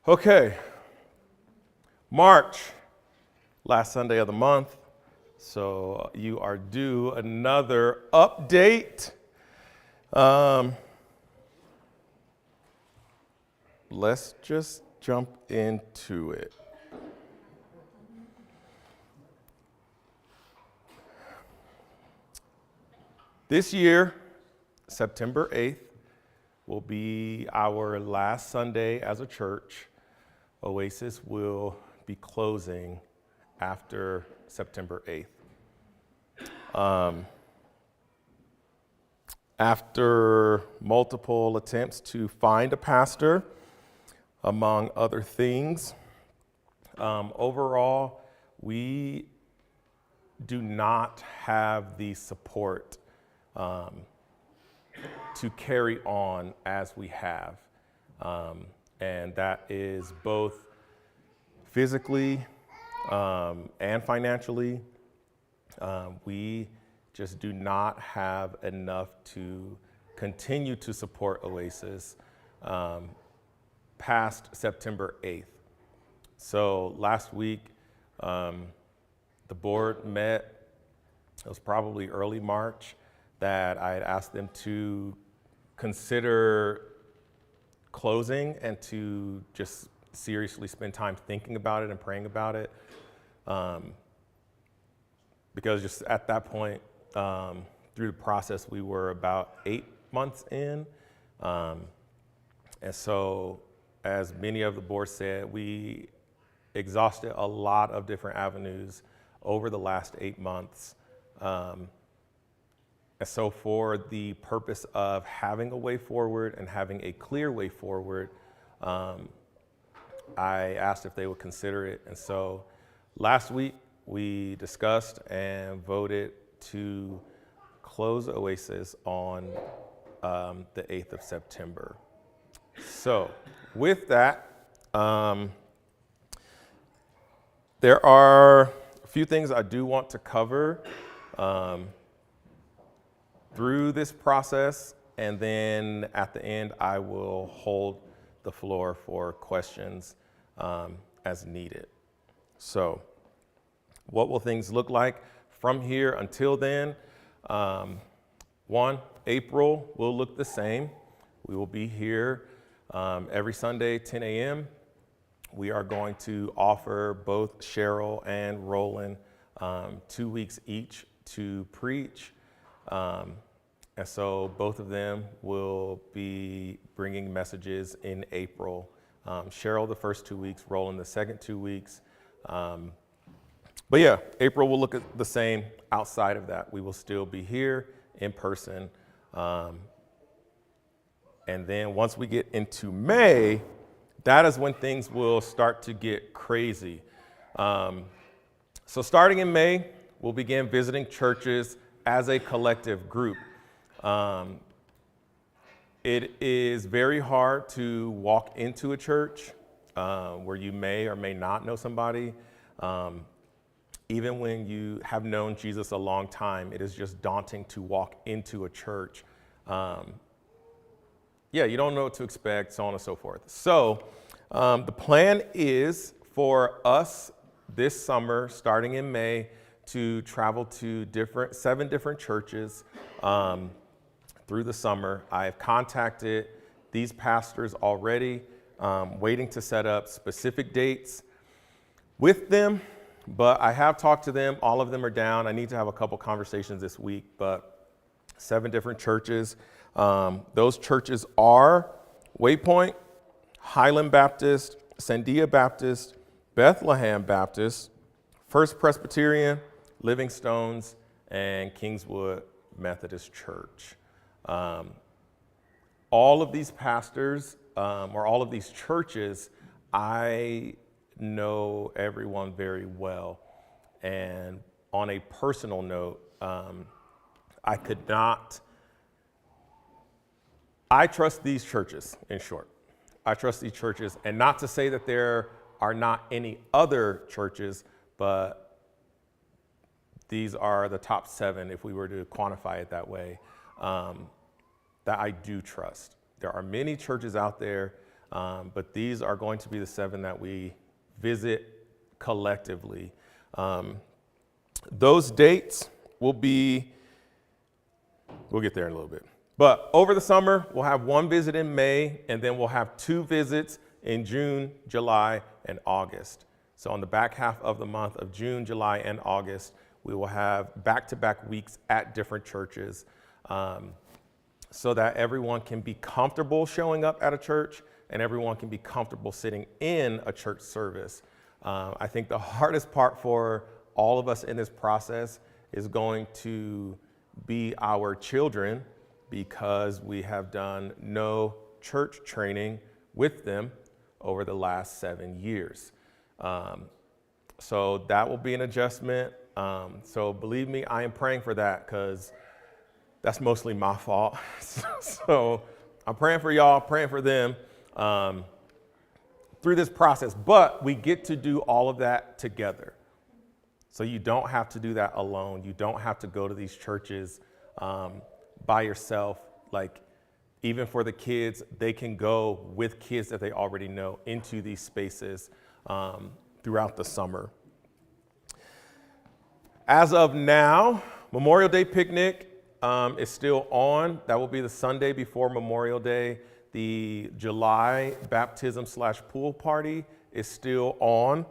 Okay, March, last Sunday of the month, so you are due another update. Let's just jump into it. This year, September 8th, will be our last Sunday as a church. Oasis will be closing after September 8th. After multiple attempts to find a pastor, among other things, overall, we do not have the support to carry on as we have. And that is both physically and financially. We just do not have enough to continue to support Oasis past September 8th. So last week, the board met. It was probably early March that I had asked them to consider closing and to just seriously spend time thinking about it and praying about it. Because just at that point, through the process, we were about 8 months in. And so, as many of the board said, we exhausted a lot of different avenues over the last 8 months. And so for the purpose of having a way forward and having a clear way forward, I asked if they would consider it. And so last week we discussed and voted to close Oasis on the 8th of September. So with that, there are a few things I do want to cover through this process, and then at the end, I will hold the floor for questions as needed. So what will things look like from here until then? April will look the same. We will be here every Sunday, 10 a.m. We are going to offer both Cheryl and Roland 2 weeks each to preach. And so both of them will be bringing messages in April. Cheryl the first 2 weeks, Roland the second 2 weeks. But yeah, April will look at the same. Outside of that, we will still be here in person. And then once we get into May, that is when things will start to get crazy. So starting in May, we'll begin visiting churches as a collective group. It is very hard to walk into a church where you may or may not know somebody. Even when you have known Jesus a long time, it is just daunting to walk into a church. You don't know what to expect, so on and so forth. So the plan is for us this summer, starting in May, to travel to 7 different churches through the summer. I have contacted these pastors already, waiting to set up specific dates with them, but I have talked to them. All of them are down. I need to have a couple conversations this week, but 7 different churches. Those churches are Waypoint, Highland Baptist, Sandia Baptist, Bethlehem Baptist, First Presbyterian, Living Stones, and Kingswood Methodist Church. All of these pastors, or all of these churches, I know everyone very well. And on a personal note, I trust these churches, in short. I trust these churches, and not to say that there are not any other churches, but these are the top 7, if we were to quantify it that way, that I do trust. There are many churches out there But these are going to be the 7 that we visit collectively. Those dates will be, we'll get there in a little bit. But over the summer, we'll have 1 visit in May, and then we'll have 2 visits in June, July, and August. So on the back half of the month of June, July, and August, we will have back-to-back weeks at different churches, so that everyone can be comfortable showing up at a church and everyone can be comfortable sitting in a church service. I think the hardest part for all of us in this process is going to be our children, because we have done no church training with them over the last 7 years. So that will be an adjustment. So believe me, I am praying for that, because that's mostly my fault. So I'm praying for y'all, praying for them through this process. But we get to do all of that together. So you don't have to do that alone. You don't have to go to these churches by yourself. Like, even for the kids, they can go with kids that they already know into these spaces throughout the summer. As of now, Memorial Day picnic is still on. That will be the Sunday before Memorial Day. The July baptism/pool party is still on,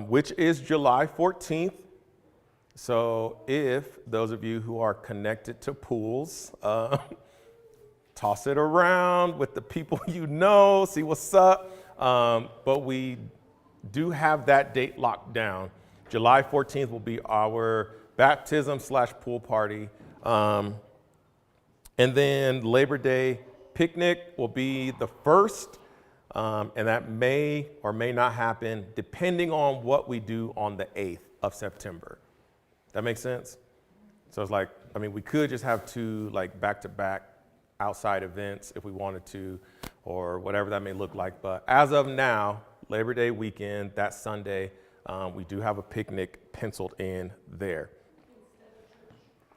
which is July 14th. So if those of you who are connected to pools, toss it around with the people you know, see what's up. But we do have that date locked down. July 14th will be our baptism/pool party. And then Labor Day picnic will be the 1st. And that may or may not happen depending on what we do on the 8th of September. That makes sense? So it's like, I mean, we could just have 2 like back-to-back outside events if we wanted to, or whatever that may look like. But as of now, Labor Day weekend, that Sunday, we do have a picnic penciled in there.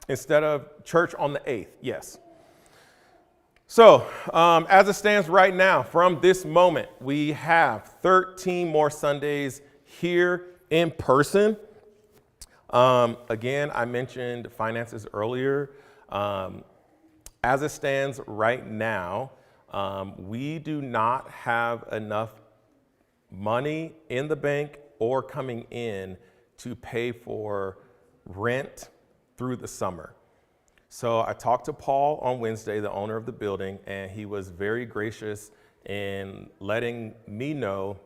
Instead of church on the 8th, yes. So as it stands right now, from this moment, we have 13 more Sundays here in person. Again, I mentioned finances earlier. As it stands right now, we do not have enough money in the bank or coming in to pay for rent through the summer. So I talked to Paul on Wednesday, the owner of the building, and he was very gracious in letting me know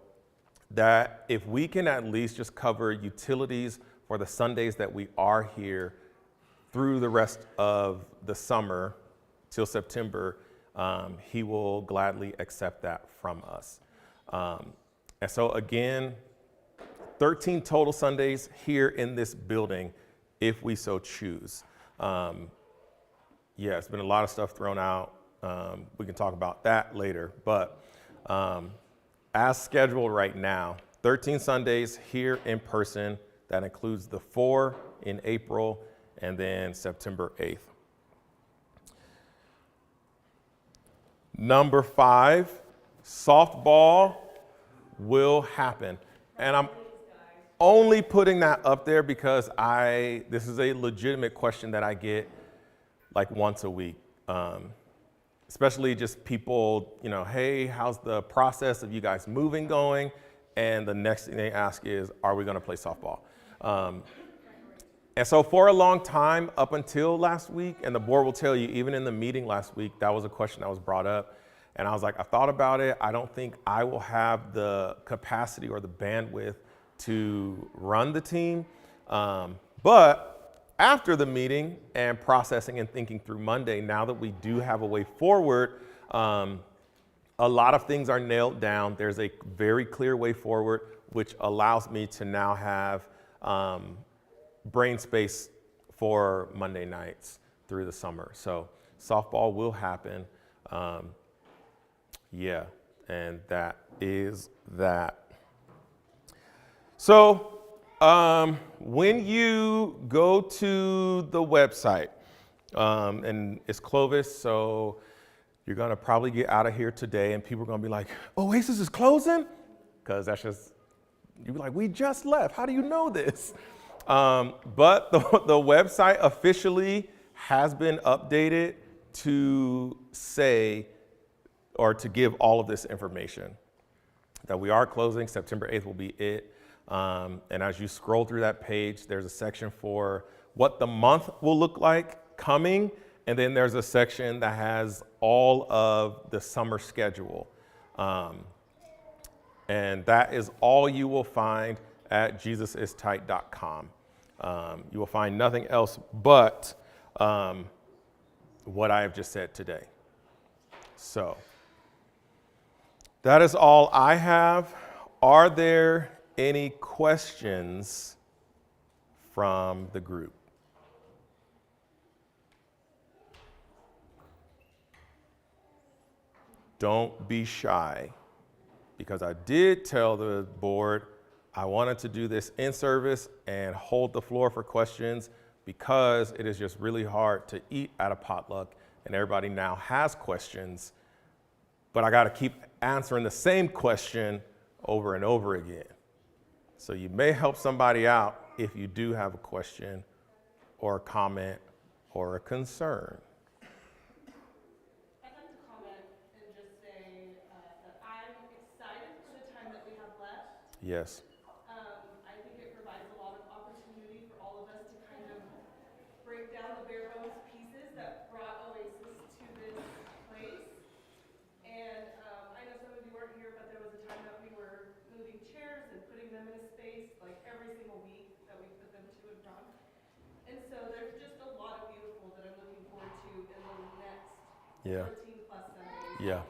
that if we can at least just cover utilities for the Sundays that we are here through the rest of the summer till September, he will gladly accept that from us. And so again, 13 total Sundays here in this building, if we so choose. Yeah, it's been a lot of stuff thrown out. We can talk about that later, but as scheduled right now, 13 Sundays here in person. That includes the 4 in April and then September 8th. Number 5, softball will happen. And I'm only putting that up there because this is a legitimate question that I get like once a week. Especially just people, you know, hey, how's the process of you guys moving going? And the next thing they ask is, are we gonna play softball? And so for a long time, up until last week, and the board will tell you, even in the meeting last week, that was a question that was brought up. And I was like, I thought about it. I don't think I will have the capacity or the bandwidth to run the team. But after the meeting and processing and thinking through Monday, now that we do have a way forward, a lot of things are nailed down. There's a very clear way forward, which allows me to now have brain space for Monday nights through the summer. So softball will happen. Yeah, and that is that. So when you go to the website, and it's Clovis, so you're going to probably get out of here today and people are going to be like, Oasis is closing? Because that's just, you'd be like, we just left. How do you know this? But the website officially has been updated to say, or to give all of this information, that we are closing. September 8th will be it. And as you scroll through that page, there's a section for what the month will look like coming. And then there's a section that has all of the summer schedule. And that is all you will find at jesusistight.com. You will find nothing else but what I have just said today. So that is all I have. Are there any questions from the group? Don't be shy, because I did tell the board I wanted to do this in service and hold the floor for questions, because it is just really hard to eat at a potluck and everybody now has questions, but I got to keep answering the same question over and over again. So you may help somebody out if you do have a question or a comment or a concern. I'd like to comment and just say that I'm excited for the time that we have left. Yes. I think it provides a lot of opportunity for all of us to kind of break down the bare bones pieces that brought Oasis to this place. And I know some of you weren't here, but there was a time that we were moving chairs and putting them in a space like every single week that we put them to and from. And so there's just a lot of beautiful that I'm looking forward to in the next 14 plus Sundays that we have.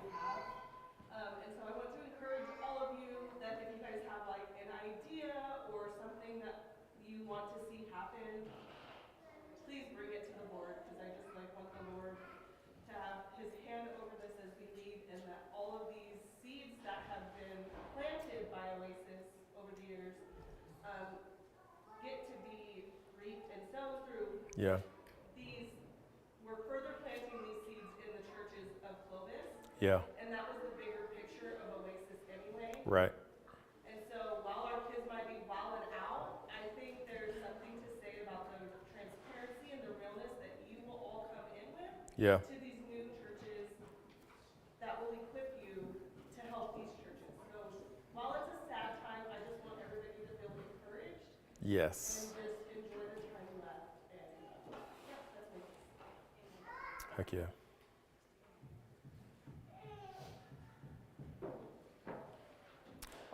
And so I want to encourage all of you that if you guys have like an idea or something that you want to see happen, please bring it to the board, because I just like want the Lord to have his hand over this as we leave, and that all of these seeds that have been planted by Oasis over the years get to be reaped and sown through. Yeah. We're further planting these seeds in the churches of Clovis. Yeah. And that was the bigger picture of Oasis anyway. Right. And so while our kids might be wilding out, I think there's something to say about the transparency and the realness that you will all come in with to these new churches that will equip you to help these churches. So while it's a sad time, I just want everybody to feel encouraged. Yes. And just enjoy the time left. And yeah, that's my piece. Heck yeah.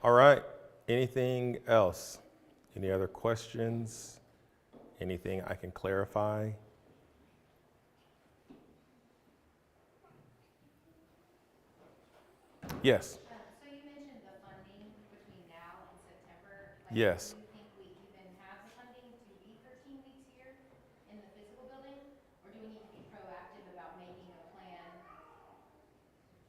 All right. Anything else? Any other questions? Anything I can clarify? Yes. So you mentioned the funding between now and September. Yes. Do you think we even have the funding to be 13 weeks here in the physical building? Or do we need to be proactive about making a plan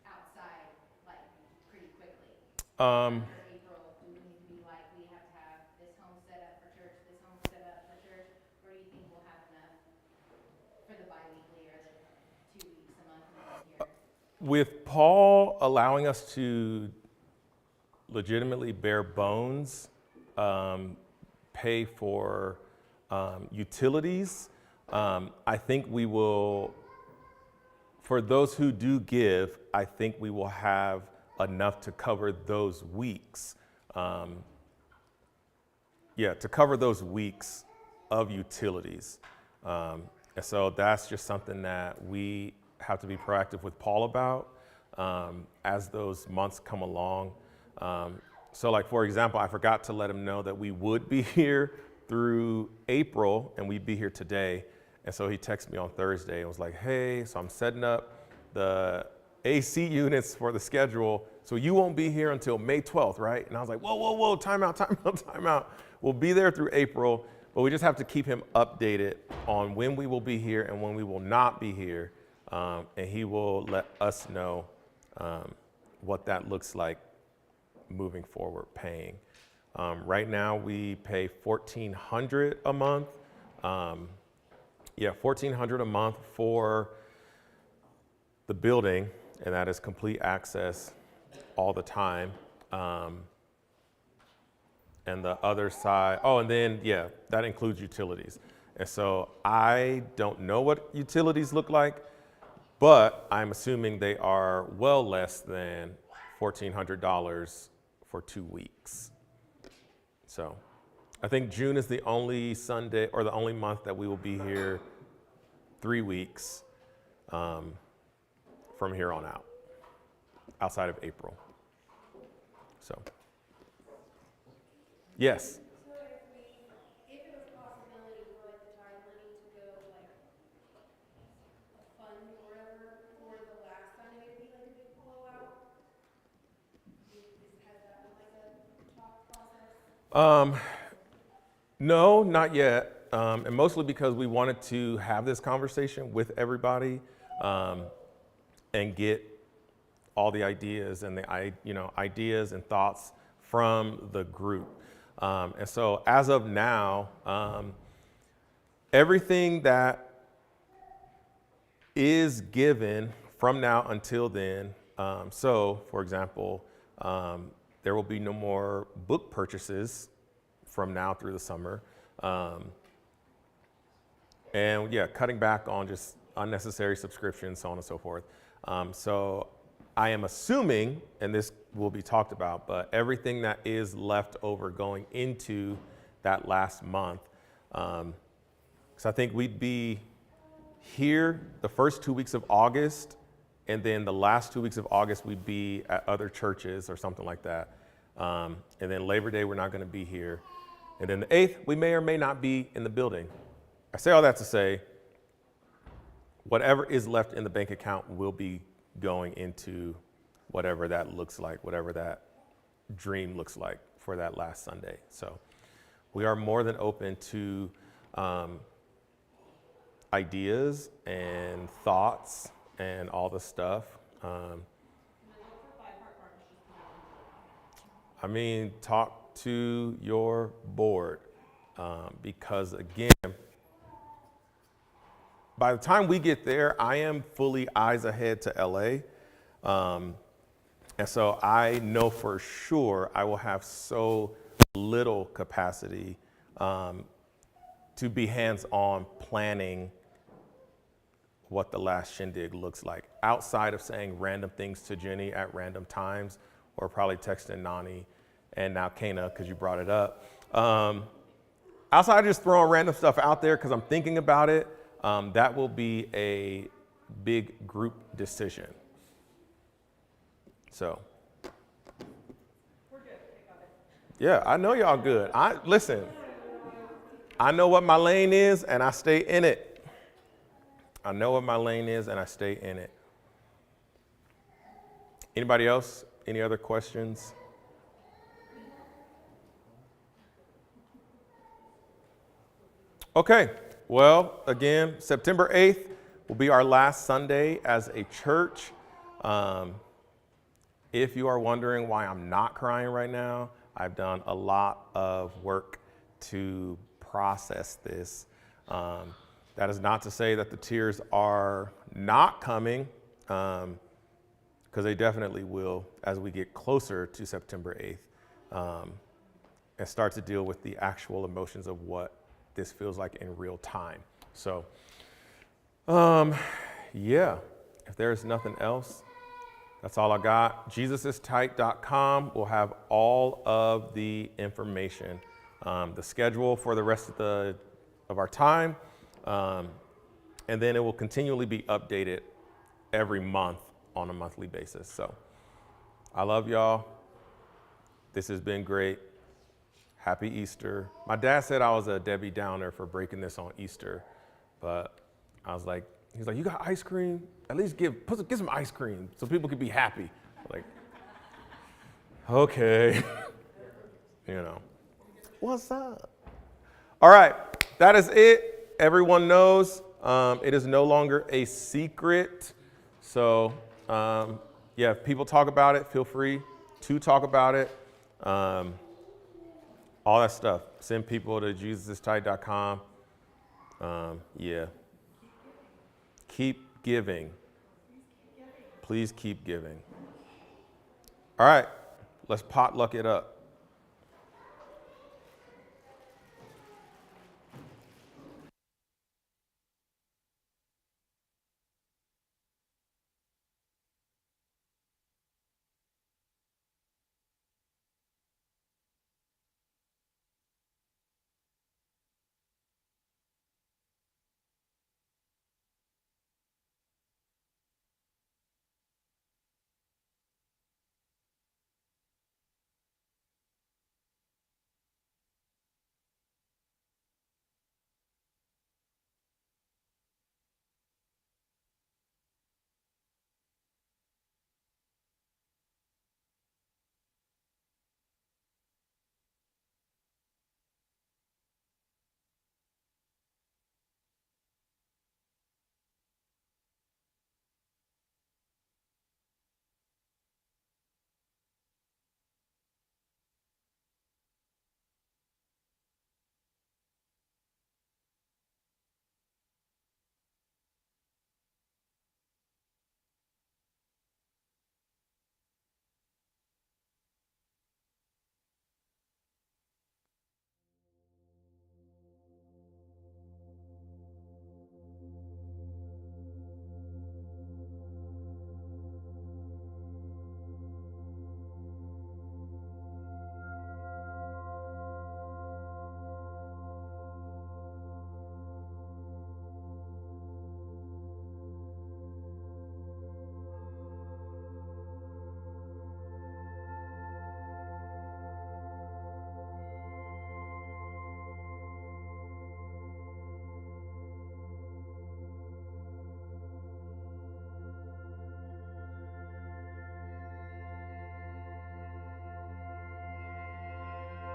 outside, like, pretty quickly? After April, do we need to be like, we have to have this home set up for church, this home set up for church? Or do you think we'll have enough for the bi-weekly or the 2 weeks a month here? With Paul allowing us to legitimately bare bones, pay for utilities, I think we will, for those who do give, I think we will have enough to cover those weeks. To cover those weeks of utilities. And so that's just something that we have to be proactive with Paul about as those months come along. So like, for example, I forgot to let him know that we would be here through April and we'd be here today. And so he texted me on Thursday and was like, hey, so I'm setting up the AC units for the schedule. So you won't be here until May 12th, right? And I was like, whoa, time out. We'll be there through April, but we just have to keep him updated on when we will be here and when we will not be here. And he will let us know what that looks like moving forward paying. Right now we pay $1,400 a month. $1,400 a month for the building. and that is complete access all the time. And the other side, oh, and then, yeah, that includes utilities. And so I don't know what utilities look like, but I'm assuming they are well less than $1,400 for 2 weeks. So I think June is the only Sunday or the only month that we will be here 3 weeks from here on out, outside of April. So, yes. So if it was a possibility for like the tide money to go to like a fund or whatever for the last Sunday, it'd be like a big blowout. Has that been like a talk process? No, not yet. And mostly because we wanted to have this conversation with everybody and get all the ideas and ideas and thoughts from the group. And so as of now, everything that is given from now until then, so for example, there will be no more book purchases from now through the summer. And yeah, cutting back on just unnecessary subscriptions, so on and so forth. So I am assuming, and this will be talked about, but everything that is left over going into that last month, because I think we'd be here the first 2 weeks of August, and then the last 2 weeks of August we'd be at other churches or something like that. And then Labor Day, we're not going to be here. And then the 8th, we may or may not be in the building. I say all that to say, whatever is left in the bank account will be going into whatever that looks like, whatever that dream looks like for that last Sunday. So we are more than open to ideas and thoughts and all the stuff. I mean, talk to your board because again, by the time we get there, I am fully eyes ahead to LA. And so I know for sure I will have so little capacity to be hands-on planning what the last shindig looks like, outside of saying random things to Jenny at random times, or probably texting Nani and now Kana, because you brought it up. Outside of just throwing random stuff out there because I'm thinking about it, that will be a big group decision. So, We're good, I got it. yeah, I know y'all good. Listen, I know what my lane is and I stay in it. I know what my lane is and I stay in it. Anybody else? Any other questions? Okay, well, again, September 8th will be our last Sunday as a church. If you are wondering why I'm not crying right now, I've done a lot of work to process this. That is not to say that the tears are not coming, because they definitely will as we get closer to September 8th and start to deal with the actual emotions of what this feels like in real time. So, yeah, if there's nothing else, that's all I got. JesusIsTight.com will have all of the information, the schedule for the rest of our time, and then it will continually be updated every month on a monthly basis. So I love y'all. This has been great. Happy Easter. My dad said I was a Debbie Downer for breaking this on Easter, but I was like, he's like, you got ice cream? At least get some ice cream so people can be happy. Like, okay, what's up? All right, that is it. Everyone knows it is no longer a secret. So, yeah, if people talk about it, feel free to talk about it. All that stuff. Send people to JesusIsTight.com. Yeah. Keep giving. Please keep giving. All right, let's potluck it up.